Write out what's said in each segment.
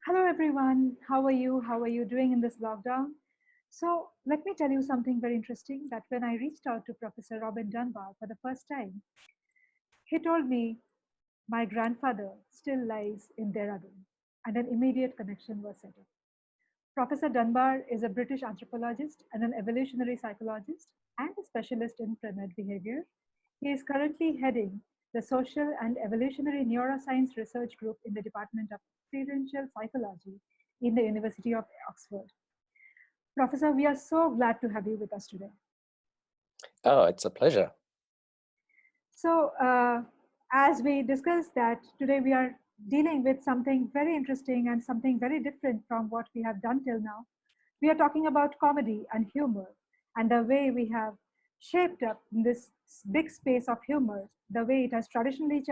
Hello, everyone. How are you? How are you doing in this lockdown? So, let me tell you something very interesting that when I reached out to Professor Robin Dunbar for the first time, he told me my grandfather still lies in Dehradun, and an immediate connection was set up. Professor Dunbar is a British anthropologist and an evolutionary psychologist and a specialist in primate behavior. He is currently heading the Social and Evolutionary Neuroscience Research Group in the Department of Experiential Psychology in the University of Oxford. Professor, we are so glad to have you with us today. Oh, it's a pleasure. So, as we discussed that today we are dealing with something very interesting and something very different from what we have done till now. We are talking about comedy and humor and the way we have shaped up in this big space of humor, the way it has traditionally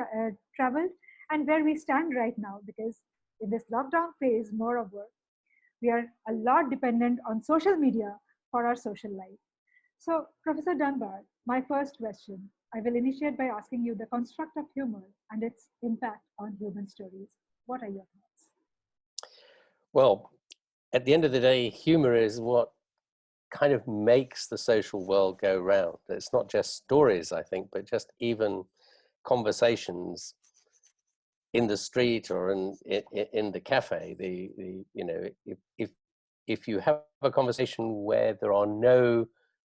traveled, and where we stand right now. Because in this lockdown phase, moreover, we are a lot dependent on social media for our social life. So, Professor Dunbar, my first question, I will initiate by asking you the construct of humor and its impact on human stories. What are your thoughts? Well, at the end of the day, humor is what kind of makes the social world go round. It's not just stories, I think, but just even conversations in the street or in the cafe. If you have a conversation where there are no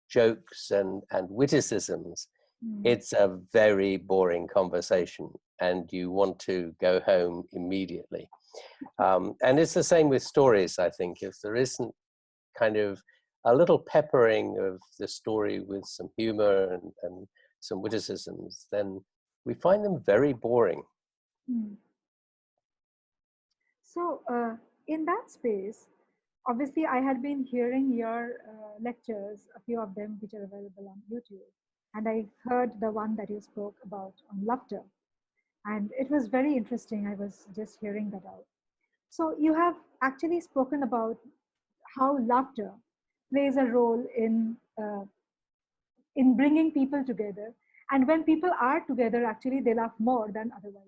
jokes and witticisms, it's a very boring conversation and you want to go home immediately. And it's the same with stories, I think. If there isn't kind of a little peppering of the story with some humor and some witticisms, then we find them very boring. So, in that space, obviously, I had been hearing your lectures, a few of them which are available on YouTube, and I heard the one that you spoke about on laughter. And it was very interesting. I was just hearing that out. So, you have actually spoken about how laughter plays a role in bringing people together. And when people are together, actually, they laugh more than otherwise.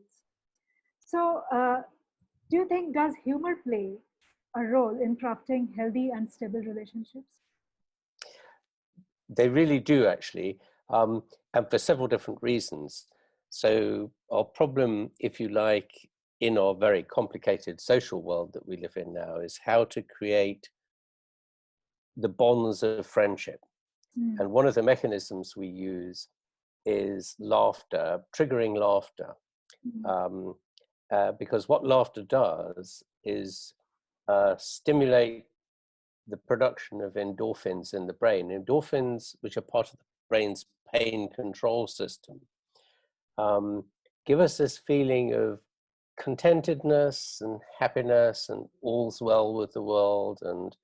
So, do you think does humor play a role in crafting healthy and stable relationships? They really do, actually, and for several different reasons. So our problem, if you like, in our very complicated social world that we live in now is how to create the bonds of friendship. And one of the mechanisms we use is laughter, triggering laughter. Because what laughter does is stimulate the production of endorphins in the brain. Endorphins, which are part of the brain's pain control system, give us this feeling of contentedness and happiness and all's well with the world. And,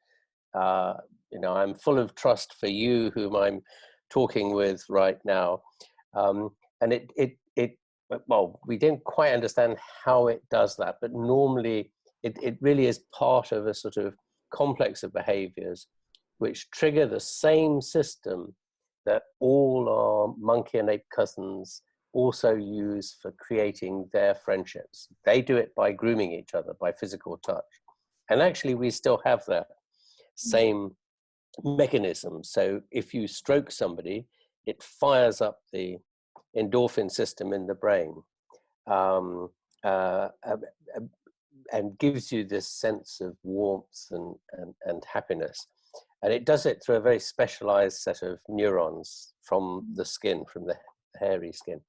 I'm full of trust for you, whom I'm talking with right now. And well, we don't quite understand how it does that, but normally it really is part of a sort of complex of behaviors which trigger the same system that all our monkey and ape cousins also use for creating their friendships. They do it by grooming each other, by physical touch. And actually, we still have that same mechanism. So if you stroke somebody, it fires up the endorphin system in the brain and gives you this sense of warmth and happiness. And it does it through a very specialized set of neurons from the skin, from the hairy skin.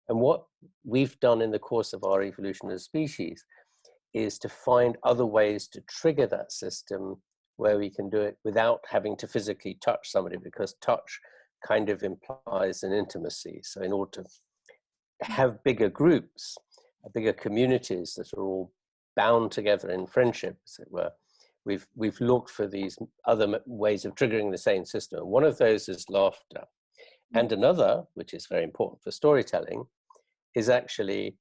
And what we've done in the course of our evolution as species is to find other ways to trigger that system where we can do it without having to physically touch somebody, because touch kind of implies an intimacy. So in order to have bigger groups, bigger communities that are all bound together in friendship, as it were, we've looked for these other ways of triggering the same system. One of those is laughter. And another, which is very important for storytelling, is actually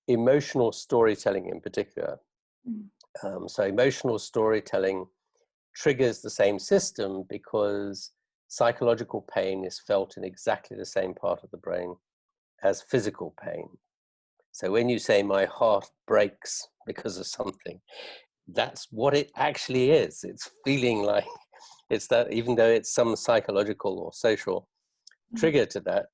emotional storytelling in particular. So emotional storytelling triggers the same system because psychological pain is felt in exactly the same part of the brain as physical pain. So when you say my heart breaks because of something, that's what it actually is. It's feeling like it's that, even though it's some psychological or social trigger to that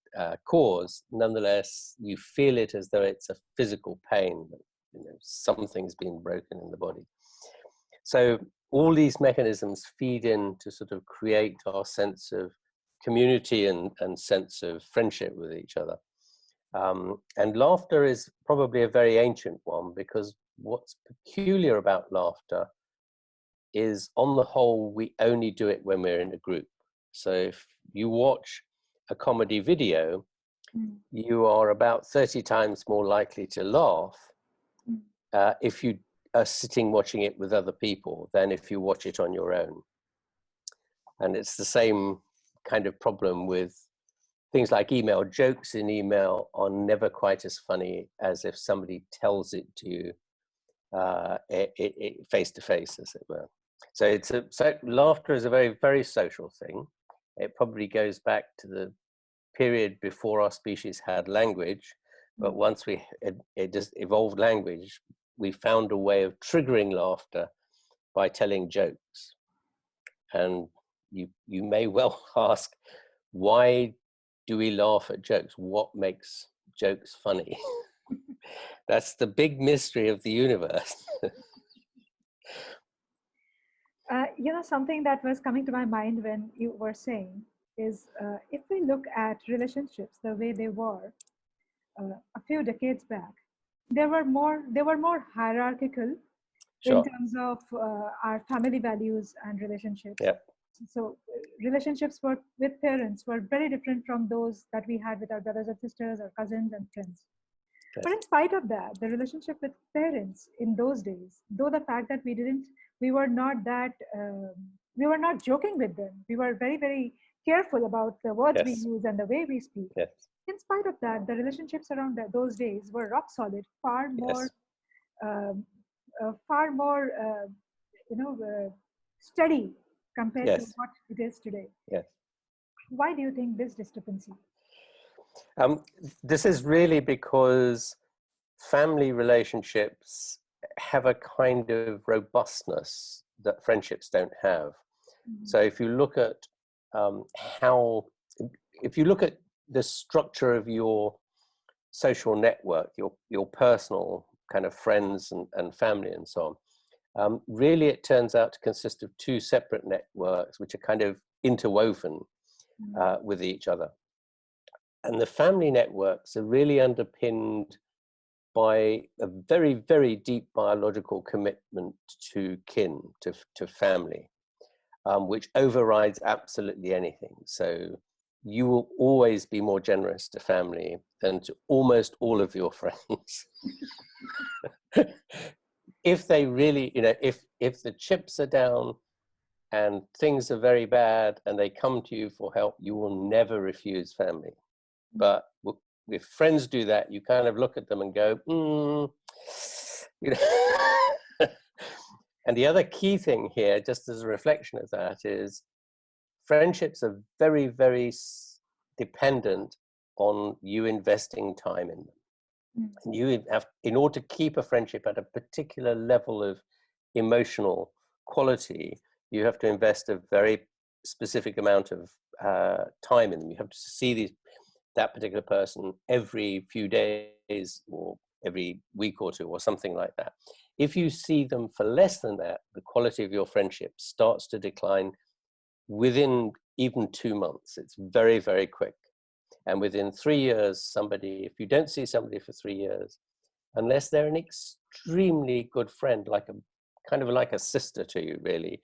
cause, nonetheless, you feel it as though it's a physical pain, that, you know, something's been broken in the body. So all these mechanisms feed in to sort of create our sense of community and sense of friendship with each other. And laughter is probably a very ancient one, because what's peculiar about laughter is, on the whole, we only do it when we're in a group. So if you watch a comedy video, you are about 30 times more likely to laugh if you are sitting watching it with other people than if you watch it on your own. And it's the same kind of problem with things like email. Jokes in email are never quite as funny as if somebody tells it to you face to face, as it were. So laughter is a very, very social thing. It probably goes back to the period before our species had language, but once it just evolved language, we found a way of triggering laughter by telling jokes. And you may well ask, why do we laugh at jokes? What makes jokes funny? That's the big mystery of the universe. You know, something that was coming to my mind when you were saying is, if we look at relationships the way they were a few decades back, they were more hierarchical in Sure. terms of our family values and relationships. Yeah. So relationships with parents were very different from those that we had with our brothers and sisters, or cousins and friends. Yes. But in spite of that, the relationship with parents in those days, though the fact that we were not joking with them. We were very, very careful about the words we Yes. use and the way we speak. Yes. In spite of that, the relationships around those days were rock solid, far more, steady compared to Yes. what it is today. Yes. Why do you think this discrepancy? This is really because family relationships have a kind of robustness that friendships don't have. So if you look at if you look at the structure of your social network, your personal kind of friends and family and so on, really it turns out to consist of two separate networks which are kind of interwoven with each other. And the family networks are really underpinned by a very, very deep biological commitment to kin, to family, which overrides absolutely anything. So you will always be more generous to family than to almost all of your friends. If they really, if the chips are down and things are very bad and they come to you for help, you will never refuse family. But if friends do that, you kind of look at them and go, And the other key thing here, just as a reflection of that, is friendships are very, very dependent on you investing time in them. And you have, in order to keep a friendship at a particular level of emotional quality, you have to invest a very specific amount of time in them. You have to see that particular person every few days or every week or two or something like that. If you see them for less than that, the quality of your friendship starts to decline within even 2 months. It's very, very quick. And within 3 years, if you don't see somebody for 3 years, unless they're an extremely good friend, kind of like a sister to you, really,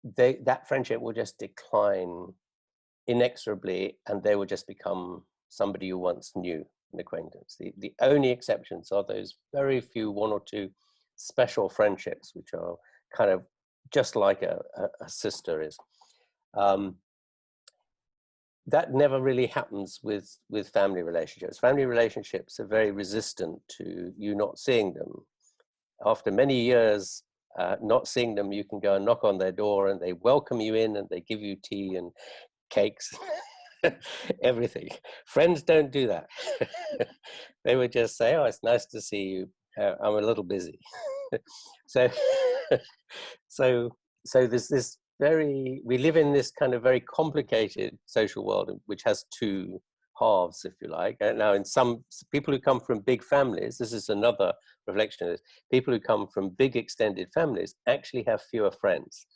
that friendship will just decline inexorably, and they will just become somebody you once knew, an acquaintance. The only exceptions are those very few 1 or 2 special friendships, which are kind of just like a sister is. That never really happens with family relationships. Family relationships are very resistant to you not seeing them. After many years not seeing them, you can go and knock on their door and they welcome you in and they give you tea and cakes everything. Friends don't do that. They would just say, oh, it's nice to see you. I'm a little busy. So, so, so there's this we live in this kind of very complicated social world, which has two halves, if you like. Now, in some people who come from big families, this is another reflection of this, people who come from big extended families actually have fewer friends,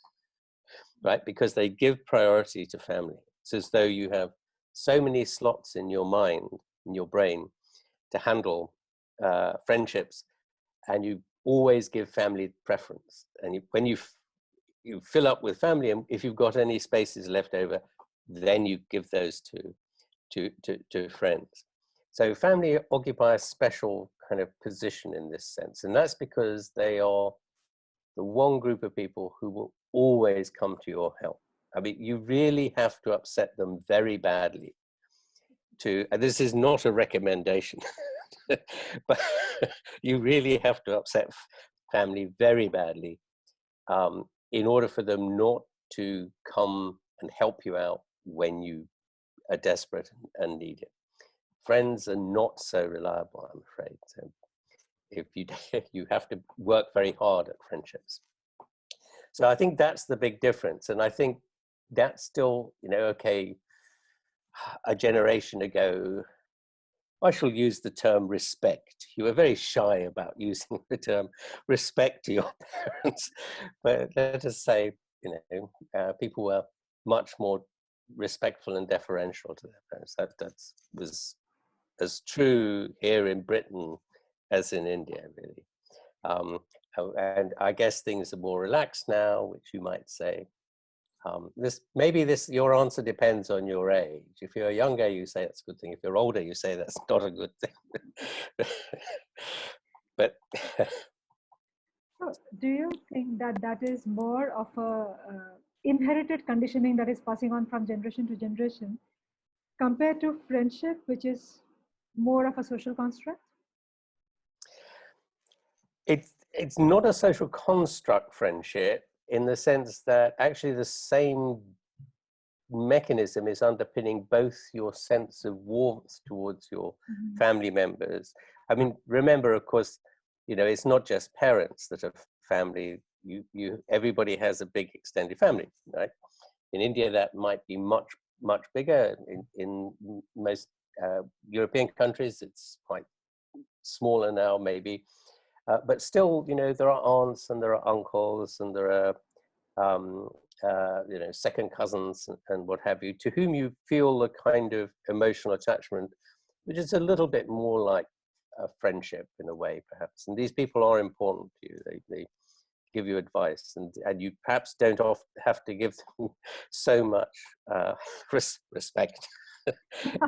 right? Because they give priority to family. It's as though you have so many slots in your mind, in your brain, to handle friendships, and you always give family preference. And when you fill up with family, and if you've got any spaces left over, then you give those to friends. So family occupy a special kind of position in this sense, and that's because they are the one group of people who will always come to your help. I mean, you really have to upset them very badly and this is not a recommendation, but you really have to upset family very badly in order for them not to come and help you out when you are desperate and need it. Friends are not so reliable, I'm afraid. So if you have to work very hard at friendships. So I think that's the big difference. And I think that's still, okay, a generation ago, I shall use the term respect. You were very shy about using the term respect to your parents, but let us say, people were much more respectful and deferential to their parents. That was as true here in Britain as in India, really. And I guess things are more relaxed now, which you might say. Your answer depends on your age. If you're younger, you say it's a good thing. If you're older, you say that's not a good thing. But so do you think that is more of a inherited conditioning that is passing on from generation to generation compared to friendship, which is more of a social construct? It's not a social construct, friendship, in the sense that actually the same mechanism is underpinning both your sense of warmth towards your family members. I mean, remember, of course, it's not just parents that are family. Everybody has a big extended family, right? In India, that might be much, much bigger. In most European countries, it's quite smaller now, maybe. But still, there are aunts and there are uncles and there are, second cousins and what have you, to whom you feel a kind of emotional attachment, which is a little bit more like a friendship in a way, perhaps. And these people are important to you. They give you advice, and you perhaps don't have to give them so much respect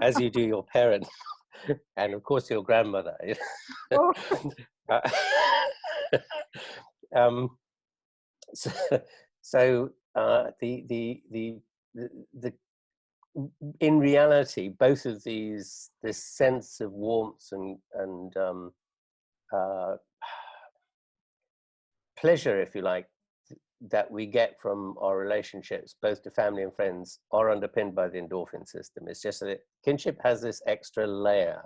as you do your parents and of course your grandmother. Oh. So in reality, both of this sense of warmth and pleasure, if you like, that we get from our relationships, both to family and friends, are underpinned by the endorphin system. It's just that kinship has this extra layer,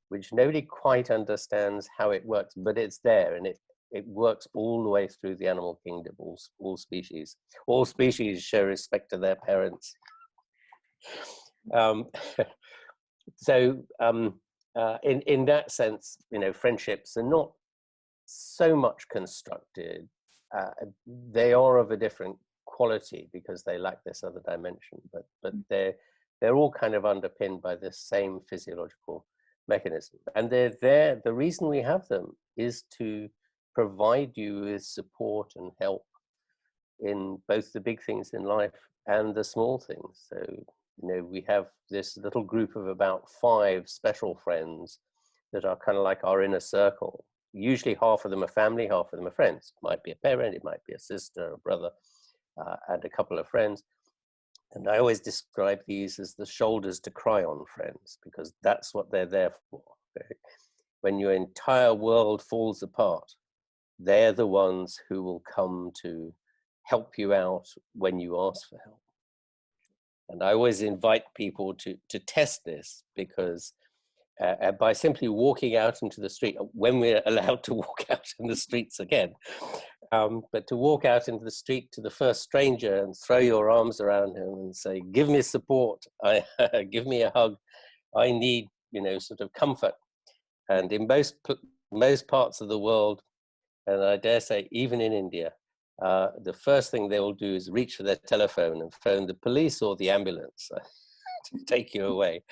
which nobody quite understands how it works, but it's there, and it works all the way through the animal kingdom, all species. All species show respect to their parents. In that sense, friendships are not so much constructed. They are of a different quality because they lack this other dimension, but they're all kind of underpinned by this same physiological mechanism. And they're there. The reason we have them is to provide you with support and help in both the big things in life and the small things. So, we have this little group of about 5 special friends that are kind of like our inner circle. Usually half of them are family, half of them are friends. It might be a parent, it might be a sister, a brother, and a couple of friends. And I always describe these as the shoulders to cry on friends, because that's what they're there for. Okay? When your entire world falls apart, they're the ones who will come to help you out when you ask for help. And I always invite people to test this, because by simply walking out into the street, when we're allowed to walk out in the streets again, but to walk out into the street to the first stranger and throw your arms around him and say, give me support, give me a hug, I need, sort of comfort. And in most parts of the world, and I dare say even in India, the first thing they will do is reach for their telephone and phone the police or the ambulance to take you away.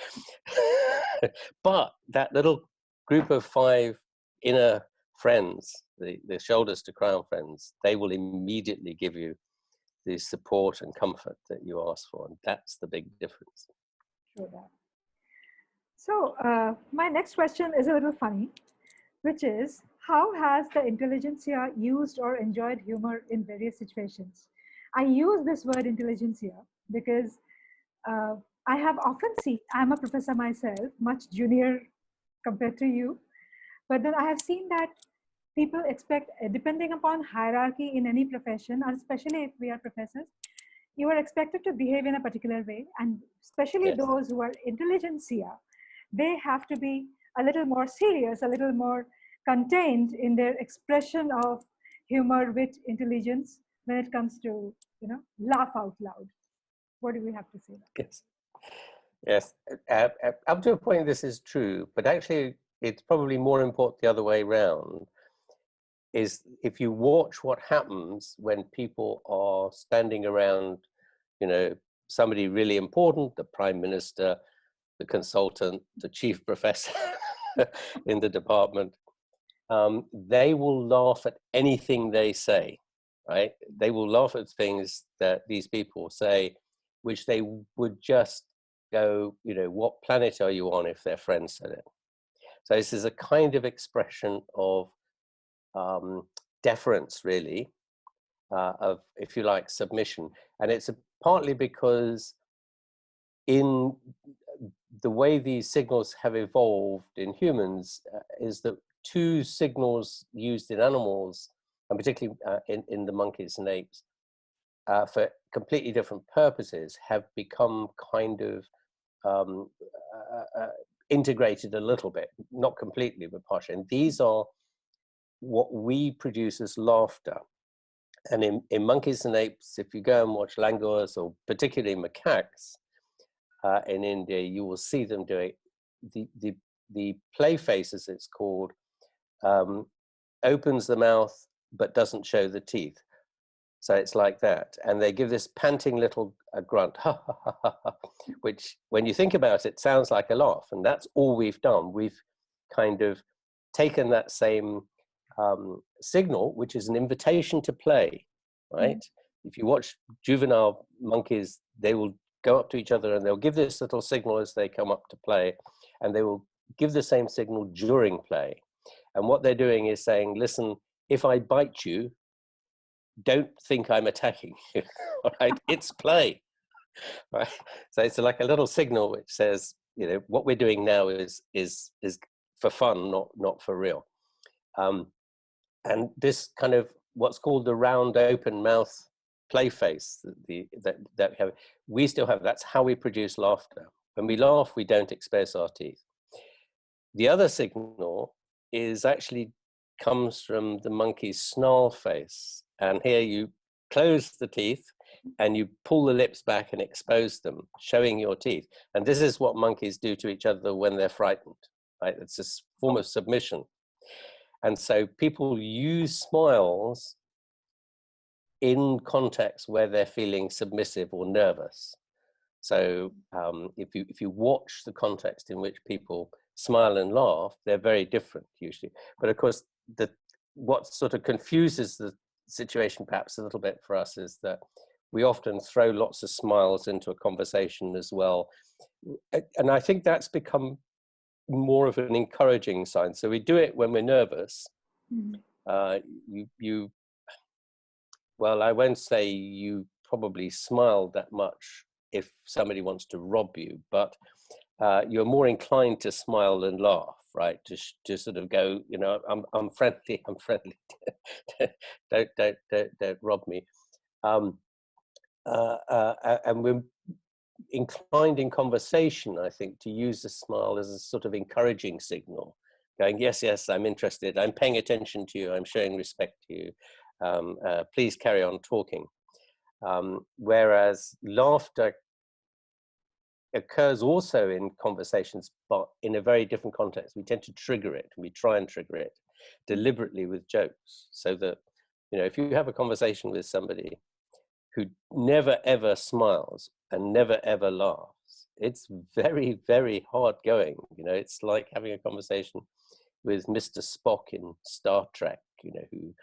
But that little group of 5 inner friends, the shoulders to crown friends, they will immediately give you the support and comfort that you ask for. And that's the big difference. Sure that. So my next question is a little funny, which is, how has the intelligentsia used or enjoyed humor in various situations? I use this word intelligentsia because I have often seen, I'm a professor myself, much junior compared to you, but then I have seen that people expect, depending upon hierarchy in any profession, and especially if we are professors, you are expected to behave in a particular way, and especially Yes. those who are intelligentsia, they have to be a little more serious, a little more contained in their expression of humor, wit, intelligence when it comes to, laugh out loud. What do we have to say? Yes. Yes. Up to a point, this is true, but actually, it's probably more important the other way around. Is if you watch what happens when people are standing around, somebody really important, the prime minister, the consultant, the chief professor in the department, they will laugh at anything they say, right? They will laugh at things that these people say, which they would just go, what planet are you on, if their friend said it. So this is a kind of expression of deference, really, of, if you like, submission. And it's partly because in the way these signals have evolved in humans is that 2 signals used in animals, and particularly in the monkeys and apes, for completely different purposes, have become kind of integrated a little bit, not completely, but partially. And these are what we produce as laughter. And in monkeys and apes, if you go and watch langurs, or particularly macaques in India, you will see them doing the play face, as it's called, opens the mouth but doesn't show the teeth. So it's like that. And they give this panting little grunt, ha, ha, ha, ha, ha, which, when you think about it, sounds like a laugh. And that's all we've done. We've kind of taken that same signal, which is an invitation to play, right? Mm-hmm. If you watch juvenile monkeys, they will go up to each other and they'll give this little signal as they come up to play, and they will give the same signal during play. And what they're doing is saying, listen, if I bite you, don't think I'm attacking you, all right? It's play, right? So it's like a little signal which says, what we're doing now is for fun, not for real. And this kind of what's called the round open mouth play face that we still have. That's how we produce laughter. When we laugh, we don't expose our teeth. The other signal is actually comes from the monkey's snarl face. And here you close the teeth and you pull the lips back and expose them, showing your teeth. And this is what monkeys do to each other when they're frightened, right? It's a form of submission. And so people use smiles in contexts where they're feeling submissive or nervous. So if you watch the context in which people smile and laugh, they're very different usually. But of course, what sort of confuses the situation perhaps a little bit for us is that we often throw lots of smiles into a conversation as well. And I think that's become more of an encouraging sign. So we do it when we're nervous. Mm-hmm. Well, I won't say you probably smile that much if somebody wants to rob you, but you're more inclined to smile and laugh, right? To sort of go, I'm friendly, I'm friendly. don't rob me. And inclined in conversation, I think, to use a smile as a sort of encouraging signal, going, yes, yes, I'm interested, I'm paying attention to you, I'm showing respect to you, please carry on talking. Whereas laughter occurs also in conversations, but in a very different context. We tend to trigger it, and we try and trigger it deliberately with jokes, so that, you know, if you have a conversation with somebody who never ever smiles and never ever laughs, it's very, very hard going. You know, it's like having a conversation with Mr. Spock in Star Trek, you know, who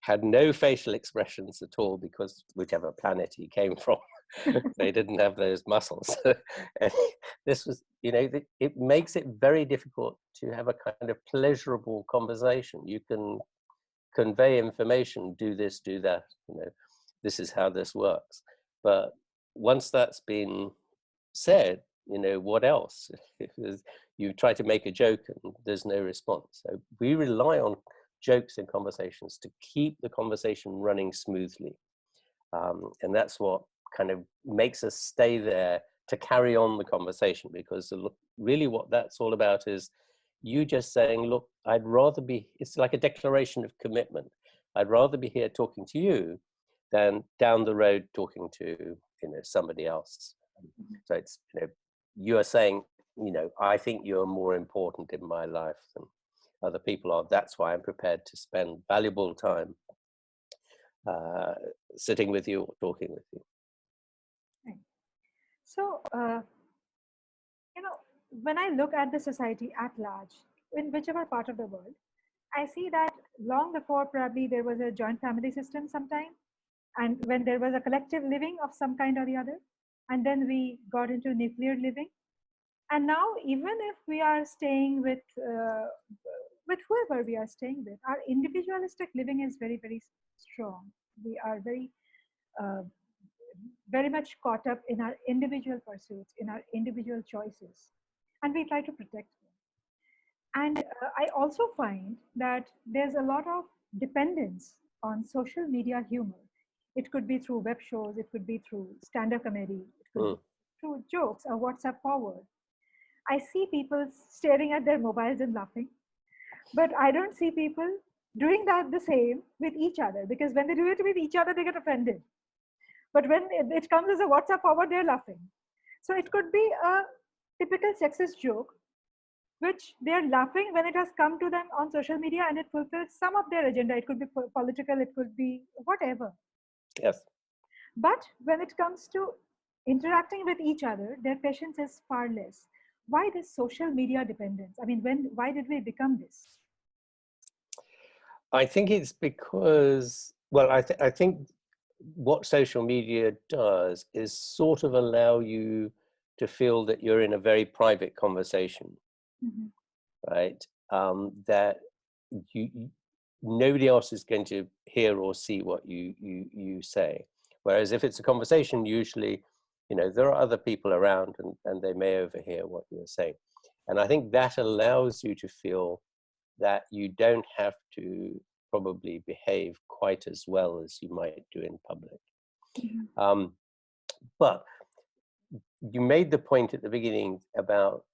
had no facial expressions at all, because whichever planet he came from, they didn't have those muscles. And this was, you know, it makes it very difficult to have a kind of pleasurable conversation. You can convey information, do this, do that, you know, this is how this works. But once that's been said, you know, what else? You try to make a joke and there's no response. So we rely on jokes in conversations to keep the conversation running smoothly. And that's what kind of makes us stay there to carry on the conversation, because really what that's all about is you just saying, look, I'd rather be, it's like a declaration of commitment. I'd rather be here talking to you than down the road talking to, you know, somebody else. So it's, you know, you're saying, you know, I think you're more important in my life than other people are. That's why I'm prepared to spend valuable time sitting with you or talking with you. Right. So, you know, when I look at the society at large, in whichever part of the world, I see that long before probably there was a joint family system sometime, and when there was a collective living of some kind or the other, and then we got into nuclear living. And now, even if we are staying with whoever we are staying with, our individualistic living is very, very strong. We are uh, very much caught up in our individual pursuits, in our individual choices, and we try to protect them. And I also find that there's a lot of dependence on social media humor. It could be through web shows, it could be through stand-up comedy, it could be through jokes or WhatsApp forward. I see people staring at their mobiles and laughing, but I don't see people doing that the same with each other, because when they do it with each other, they get offended. But when it comes as a WhatsApp forward, they're laughing. So it could be a typical sexist joke, which they're laughing when it has come to them on social media and it fulfills some of their agenda. It could be political, it could be whatever. Yes. But when it comes to interacting with each other, their patience is far less. Why this social media dependence? I mean, why did we become this? I think it's because, well, I think what social media does is sort of allow you to feel that you're in a very private conversation, right? That nobody else is going to hear or see what you say. Whereas if it's a conversation, usually, you know, there are other people around and they may overhear what you're saying. And I think that allows you to feel that you don't have to probably behave quite as well as you might do in public. But you made the point at the beginning about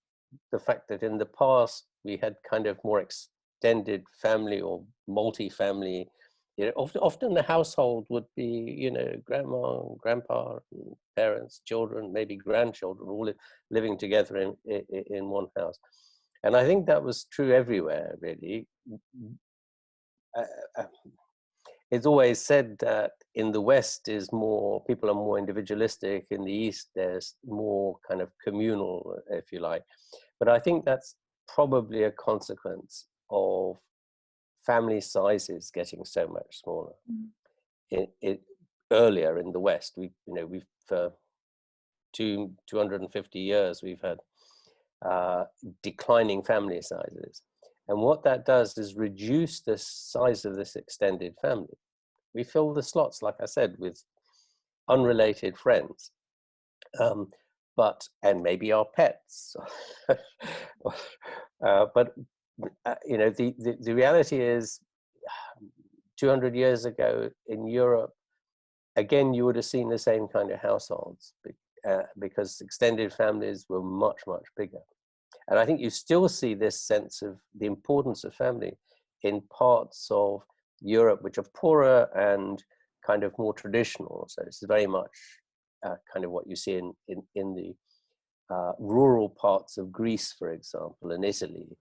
the fact that in the past we had kind of more extended family or multi-family. You know, often the household would be, you know, grandma, grandpa, parents, children, maybe grandchildren, all living together in one house. And I think that was true everywhere, really. It's always said that in the West people are more individualistic. In the East, there's more kind of communal, if you like. But I think that's probably a consequence of family sizes getting so much smaller. Earlier in the West, we've for 250 years, we've had declining family sizes. And what that does is reduce the size of this extended family. We fill the slots, like I said, with unrelated friends, and maybe our pets. But you know, the reality is, 200 years ago in Europe, again, you would have seen the same kind of households. because extended families were much, much bigger. And I think you still see this sense of the importance of family in parts of Europe which are poorer and kind of more traditional. So it's very much kind of what you see in the rural parts of Greece, for example, and Italy.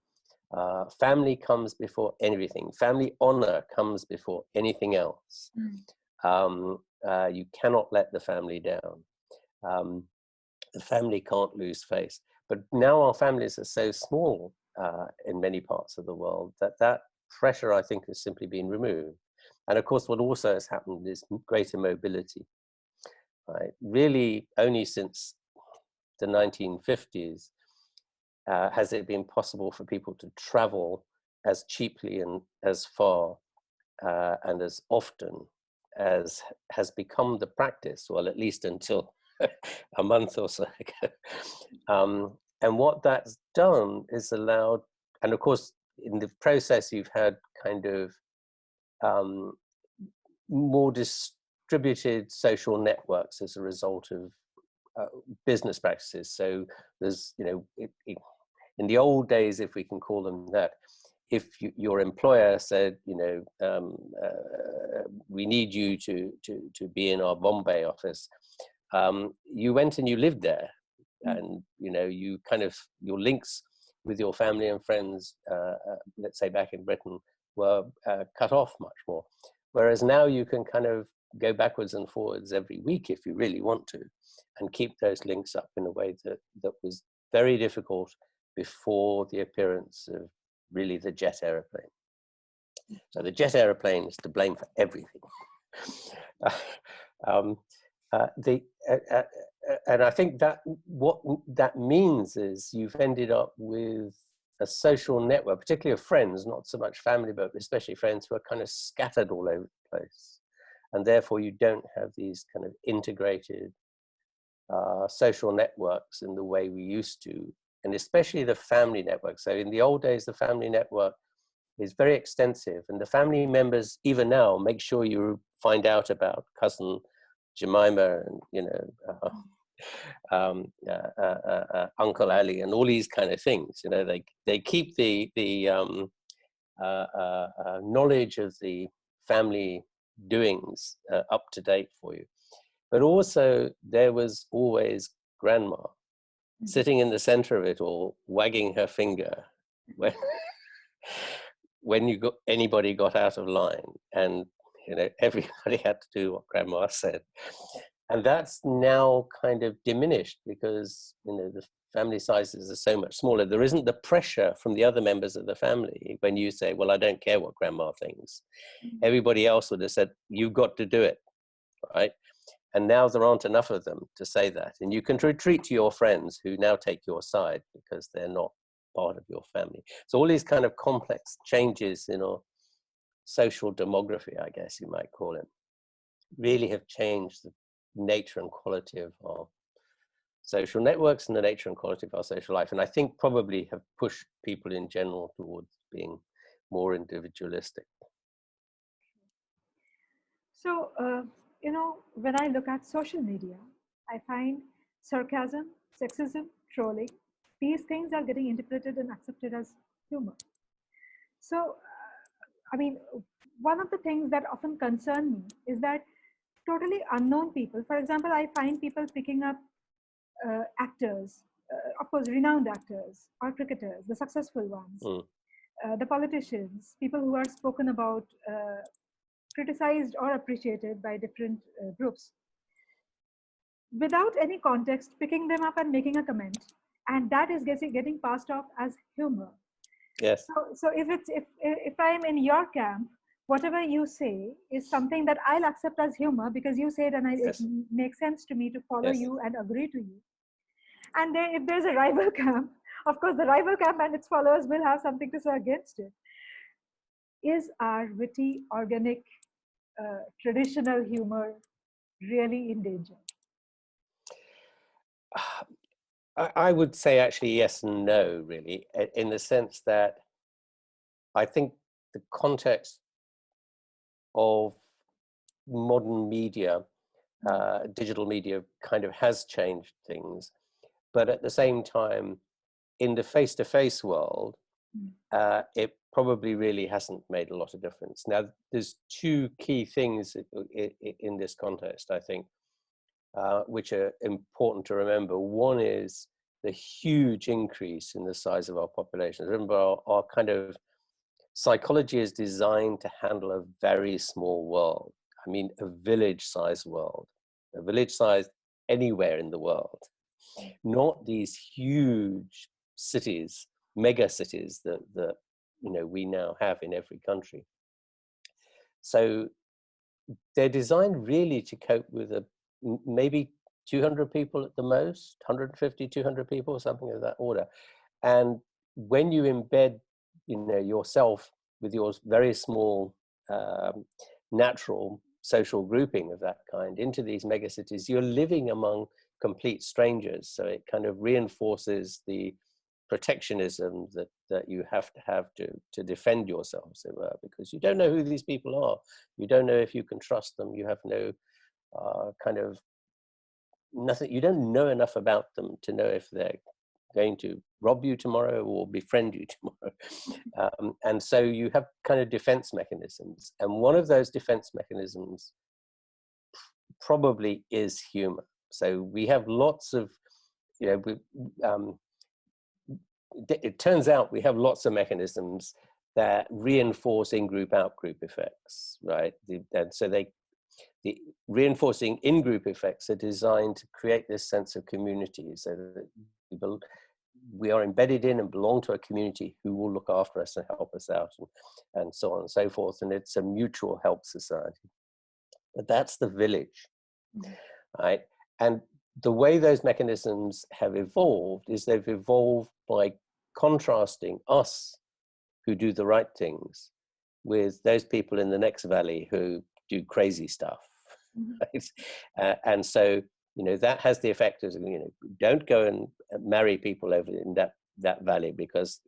Family comes before everything. Family honor comes before anything else. You cannot let the family down. The family can't lose face. But now our families are so small in many parts of the world that pressure, I think, has simply been removed. And of course, what also has happened is greater mobility. Right? Really, only since the 1950s has it been possible for people to travel as cheaply and as far and as often as has become the practice, well, at least until a month or so ago. And what that's done is allowed, and of course, in the process, you've had kind of more distributed social networks as a result of business practices. So there's, in the old days, if we can call them that, if your employer said, we need you to be in our Bombay office, you went and you lived there, and you kind of, your links with your family and friends, let's say back in Britain, were cut off much more. Whereas now you can kind of go backwards and forwards every week if you really want to, and keep those links up in a way that was very difficult before the appearance of really the jet aeroplane. So the jet aeroplane is to blame for everything. And I think that what that means is you've ended up with a social network, particularly of friends, not so much family, but especially friends who are kind of scattered all over the place. And therefore you don't have these kind of integrated social networks in the way we used to, and especially the family network. So in the old days, the family network is very extensive, and the family members, even now, make sure you find out about cousin Jemima and, Uncle Ali and all these kind of things. They keep the knowledge of the family doings up to date for you. But also there was always grandma sitting in the center of it all, wagging her finger when anybody got out of line, and everybody had to do what grandma said. And that's now kind of diminished because the family sizes are so much smaller. There isn't the pressure from the other members of the family when you say, well, I don't care what grandma thinks. Everybody else would have said, you've got to do it, right? And now there aren't enough of them to say that. And you can retreat to your friends who now take your side because they're not part of your family. So all these kind of complex changes in our social demography, I guess you might call it, really have changed the nature and quality of our social networks and the nature and quality of our social life. And I think probably have pushed people in general towards being more individualistic. So, when I look at social media, I find sarcasm, sexism, trolling, these things are getting interpreted and accepted as humor. So, one of the things that often concern me is that totally unknown people, for example, I find people picking up actors, of course, renowned actors or cricketers, the successful ones, the politicians, people who are spoken about, criticized or appreciated by different groups, without any context, picking them up and making a comment, and that is getting passed off as humor. Yes. So if I am in your camp, whatever you say is something that I'll accept as humor because you said, and Yes. it makes sense to me to follow Yes. you and agree to you. And then if there's a rival camp, of course, the rival camp and its followers will have something to say against it. Is our witty, organic, traditional humor really in danger? I would say actually yes and no, really, in the sense that I think the context of modern media Digital media kind of has changed things, but at the same time, in the face-to-face world, it probably really hasn't made a lot of difference. Now, there's two key things in this context, I think, which are important to remember. One is the huge increase in the size of our population. Remember, our kind of psychology is designed to handle a very small world. I mean, a village-sized world, a village-sized anywhere in the world, not these huge cities, mega cities that we now have in every country. So they're designed really to cope with maybe 200 people at the most, 150, 200 people, something of that order. And when you embed, yourself with your very small natural social grouping of that kind into these megacities, you're living among complete strangers. So it kind of reinforces the protectionism that you have to defend yourself, as it were, because you don't know who these people are. You don't know if you can trust them. You have no kind of nothing. You don't know enough about them to know if they're going to rob you tomorrow or befriend you tomorrow. And so you have kind of defense mechanisms. And one of those defense mechanisms probably is humor. So we have lots of, it turns out we have lots of mechanisms that reinforce in-group, out-group effects, right? And so the reinforcing in-group effects are designed to create this sense of community, so that we are embedded in and belong to a community who will look after us and help us out, and so on and so forth. And it's a mutual help society. But that's the village, right? And the way those mechanisms have evolved is they've evolved by contrasting us who do the right things with those people in the next valley who do crazy stuff. Right? And so, that has the effect of, don't go and marry people over in that valley because,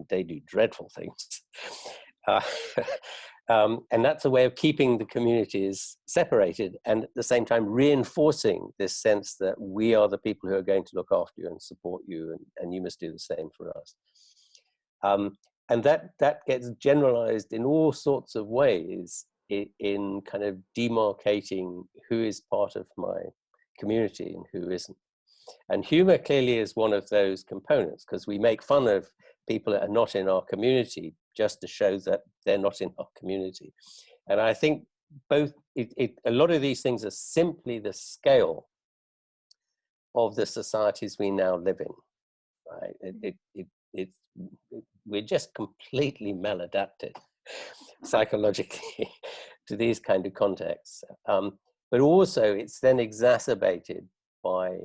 they do dreadful things. And that's a way of keeping the communities separated and at the same time reinforcing this sense that we are the people who are going to look after you and support you, and you must do the same for us. And that gets generalized in all sorts of ways in kind of demarcating who is part of my community and who isn't. And humor clearly is one of those components, because we make fun of people that are not in our community just to show that they're not in our community. And I think a lot of these things are simply the scale of the societies we now live in, right? We're just completely maladapted psychologically to these kind of contexts. But also it's then exacerbated by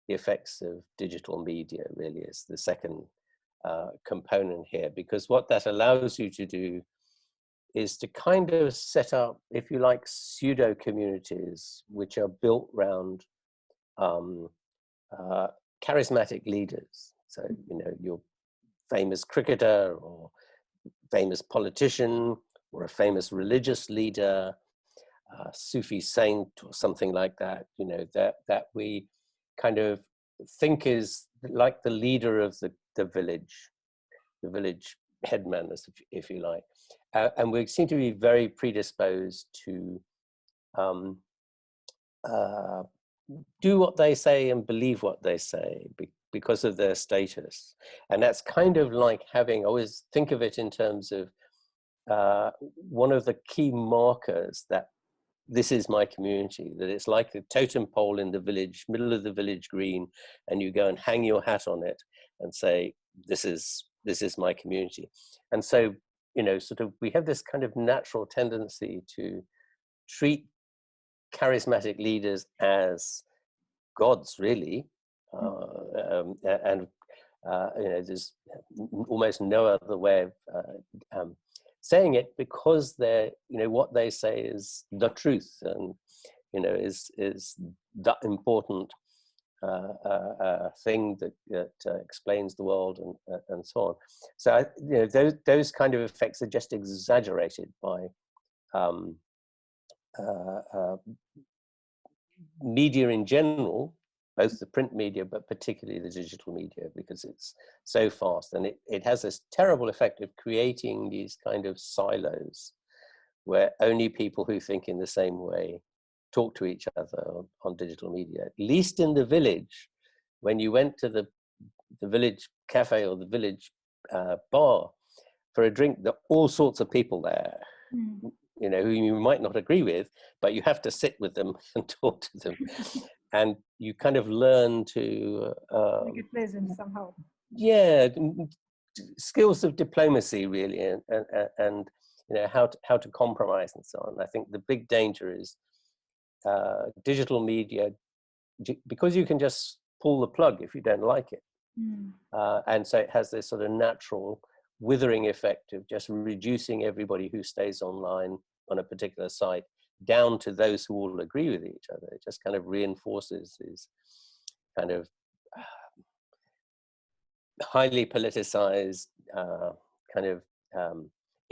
the effects of digital media, really, is the second component here, because what that allows you to do is to kind of set up, if you like, pseudo communities which are built around charismatic leaders. So, your famous cricketer or famous politician or a famous religious leader, Sufi saint or something like that, that we kind of think is like the leader of the village headman, if you like. And we seem to be very predisposed to do what they say and believe what they say because of their status. And that's kind of like having, I always think of it in terms of one of the key markers that this is my community, that it's like the totem pole in the village, middle of the village green, and you go and hang your hat on it and say, this is my community. And so, sort of, we have this kind of natural tendency to treat charismatic leaders as gods, really. And there's almost no other way of saying it, because they're, what they say is the truth, and is that important thing that explains the world, and so on. So those kind of effects are just exaggerated by media in general, both the print media, but particularly the digital media, because it's so fast. And it has this terrible effect of creating these kind of silos where only people who think in the same way talk to each other on digital media. At least in the village, when you went to the village cafe or the village bar for a drink, there are all sorts of people there, you know, who you might not agree with, but you have to sit with them and talk to them. And you kind of learn to make it pleasant somehow. Yeah, skills of diplomacy really, and you know, how to compromise and so on. I think the big danger is digital media, because you can just pull the plug if you don't like it. And so it has this sort of natural withering effect of just reducing everybody who stays online on a particular site down to those who all agree with each other. It just kind of reinforces these kind of highly politicized kind of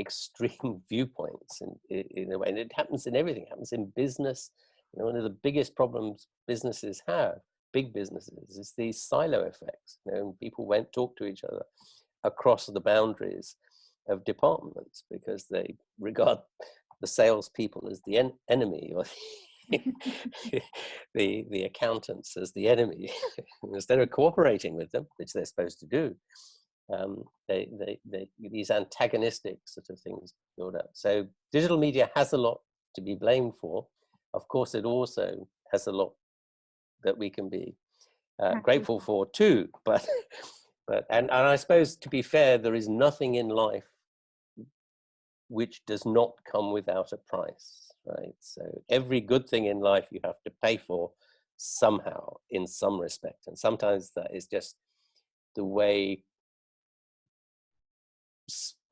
extreme viewpoints in a way. And it happens in everything. It happens in business. You know, one of the biggest problems businesses have, big businesses, is these silo effects. You know, people won't talk to each other across the boundaries of departments because they regard the salespeople as the enemy, or the accountants as the enemy. Instead of cooperating with them, which they're supposed to do, these antagonistic sort of things build up. So digital media has a lot to be blamed for. Of course, it also has a lot that we can be grateful for too. But and I suppose, to be fair, there is nothing in life which does not come without a price, right? So every good thing in life you have to pay for somehow, in some respect. And sometimes that is just the way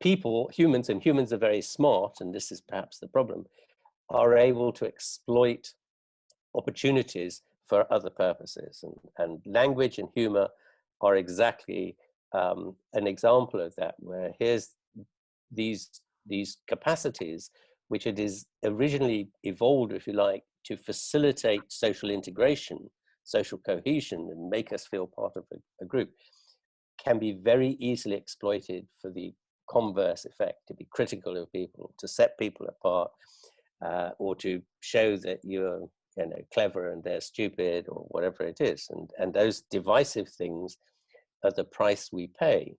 people, humans, and humans are very smart, and this is perhaps the problem, are able to exploit opportunities for other purposes. And language and humor are exactly an example of that, where here's these capacities, which it is originally evolved, if you like, to facilitate social integration, social cohesion, and make us feel part of a group, can be very easily exploited for the converse effect, to be critical of people, to set people apart, or to show that you're, you know, clever and they're stupid, or whatever it is. And those divisive things are the price we pay.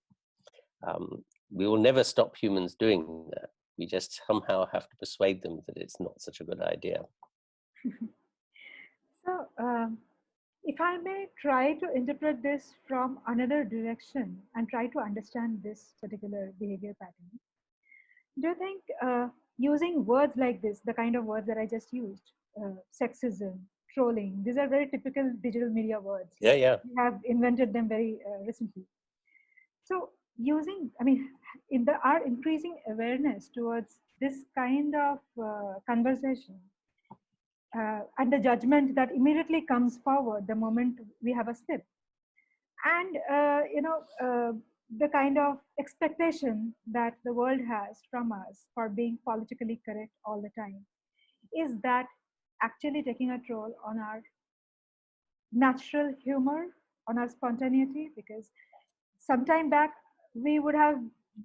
We will never stop humans doing that. We just somehow have to persuade them that it's not such a good idea. So, if I may try to interpret this from another direction and try to understand this particular behavior pattern, do you think using words like this, the kind of words that I just used, sexism, trolling, these are very typical digital media words. Yeah. We have invented them very recently. So using, I mean, our increasing awareness towards this kind of conversation and the judgment that immediately comes forward the moment we have a slip, and the kind of expectation that the world has from us for being politically correct all the time, is that actually taking a toll on our natural humor, on our spontaneity? Because sometime back we would have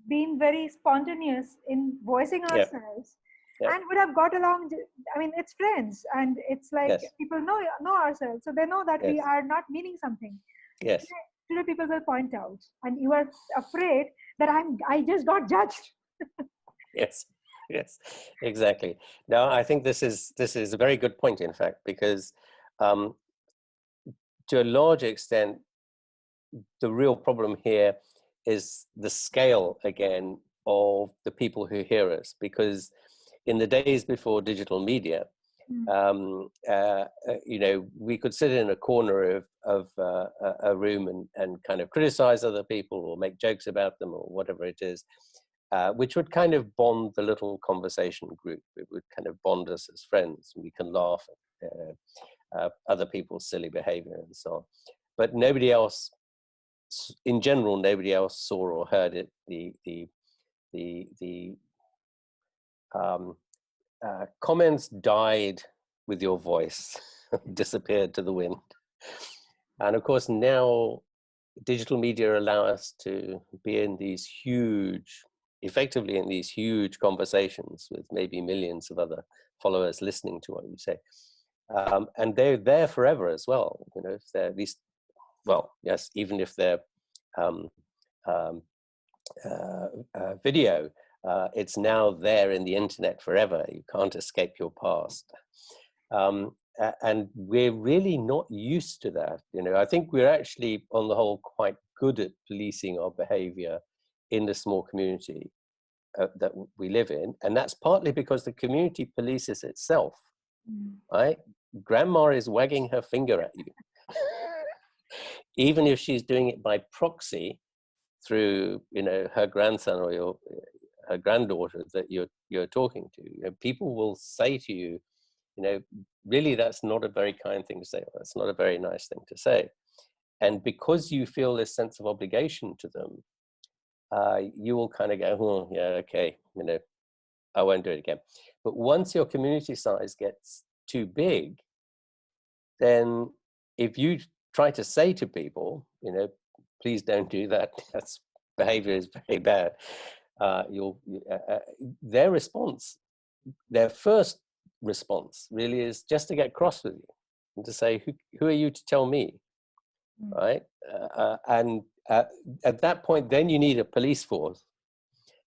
been very spontaneous in voicing ourselves, and would have got along. I mean, it's friends, and it's like people know ourselves, so they know that we are not meaning something. Yes. Today people will point out, and you are afraid that I just got judged. Yes, exactly. Now, I think this is a very good point, in fact, because to a large extent, the real problem here is the scale, again, of the people who hear us. Because in the days before digital media, you know, we could sit in a corner of a room and kind of criticize other people or make jokes about them or whatever it is, which would kind of bond the little conversation group. It would kind of bond us as friends, and we can laugh at other people's silly behavior and so on. But nobody else, in general, nobody else saw or heard it. The comments died with your voice, disappeared to the wind. And of course, now digital media allow us to be in these effectively in these huge conversations with maybe millions of other followers listening to what you say. And they're there forever as well. You know, if they're at least, well, yes, even if they're video, it's now there in the internet forever. You can't escape your past. And we're really not used to that. You know, I think we're actually, on the whole, quite good at policing our behavior in the small community that we live in. And that's partly because the community polices itself, right? Grandma is wagging her finger at you. Even if she's doing it by proxy through, you know, her grandson or her granddaughter that you're talking to. You know, people will say to you, you know, really, that's not a very kind thing to say. That's not a very nice thing to say. And because you feel this sense of obligation to them, you will kind of go, oh, yeah, okay, you know, I won't do it again. But once your community size gets too big, then if you try to say to people, you know, please don't do that, that's behavior is very bad, their response, their first response really is just to get cross with you and to say, who are you to tell me, right? And at that point, then you need a police force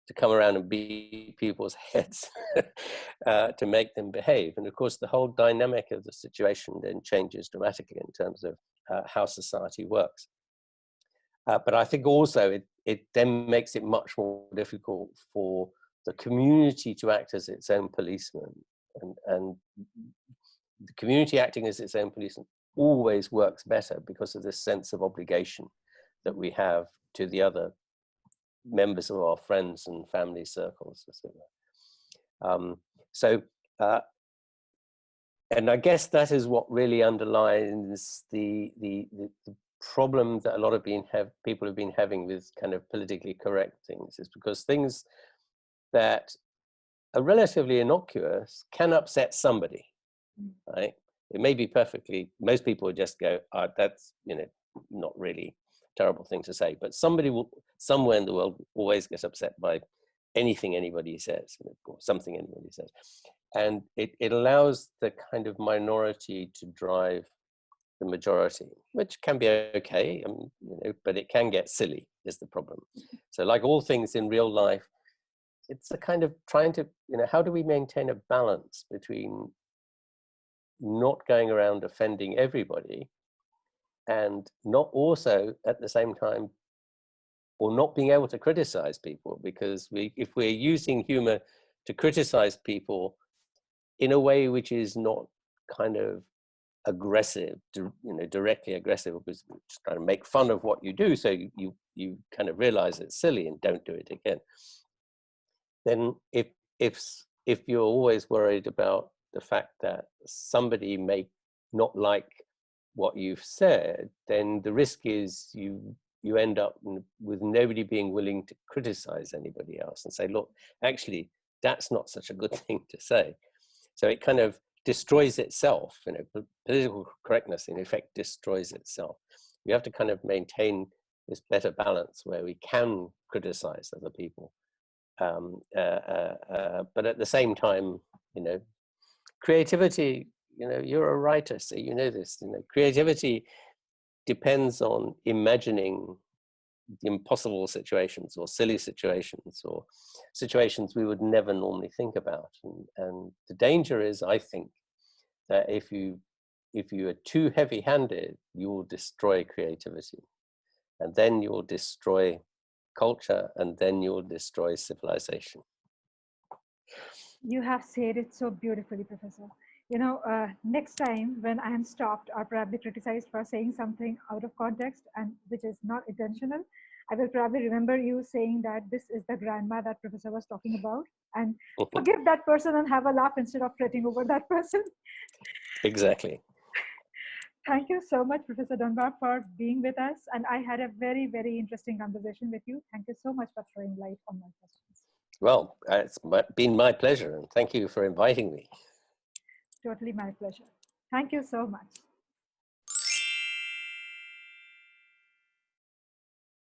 to come around and beat people's heads to make them behave. And of course, the whole dynamic of the situation then changes dramatically in terms of how society works. But I think also it then makes it much more difficult for the community to act as its own policeman. And the community acting as its own policeman always works better because of this sense of obligation that we have to the other members of our friends and family circles, as it were. And I guess that is what really underlines the problem that a lot of people have been having with kind of politically correct things, is because things that are relatively innocuous can upset somebody, right? It may be perfectly, most people would just go, oh, that's, you know, not really a terrible thing to say, but somebody will, somewhere in the world, always gets upset by anything anybody says, or something anybody says. And it allows the kind of minority to drive the majority, which can be okay, you know, but it can get silly, is the problem. So like all things in real life, it's a kind of trying to, you know, how do we maintain a balance between not going around offending everybody and not also at the same time, or not being able to criticize people, because if we're using humor to criticize people in a way which is not kind of aggressive, you know, directly aggressive, because we're just trying to make fun of what you do, so you kind of realize it's silly and don't do it again. Then if you're always worried about the fact that somebody may not like what you've said, then the risk is you end up with nobody being willing to criticize anybody else and say, look, actually, that's not such a good thing to say. So it kind of destroys itself. You know, political correctness in effect destroys itself. We have to kind of maintain this better balance where we can criticize other people, but at the same time, you know, creativity, you know, you're a writer, so you know this, you know, creativity depends on imagining the impossible situations or silly situations or situations we would never normally think about. And the danger is, I think, that if you are too heavy-handed, you will destroy creativity, and then you will destroy culture, and then you will destroy civilization. You have said it so beautifully, Professor. You know, next time when I am stopped or probably criticized for saying something out of context and which is not intentional, I will probably remember you saying that this is the grandma that Professor was talking about, and forgive that person and have a laugh instead of fretting over that person. Exactly. Thank you so much, Professor Dunbar, for being with us. And I had a very, very interesting conversation with you. Thank you so much for throwing light on my questions. Well, it's been my pleasure, and thank you for inviting me. Totally my pleasure. Thank you so much.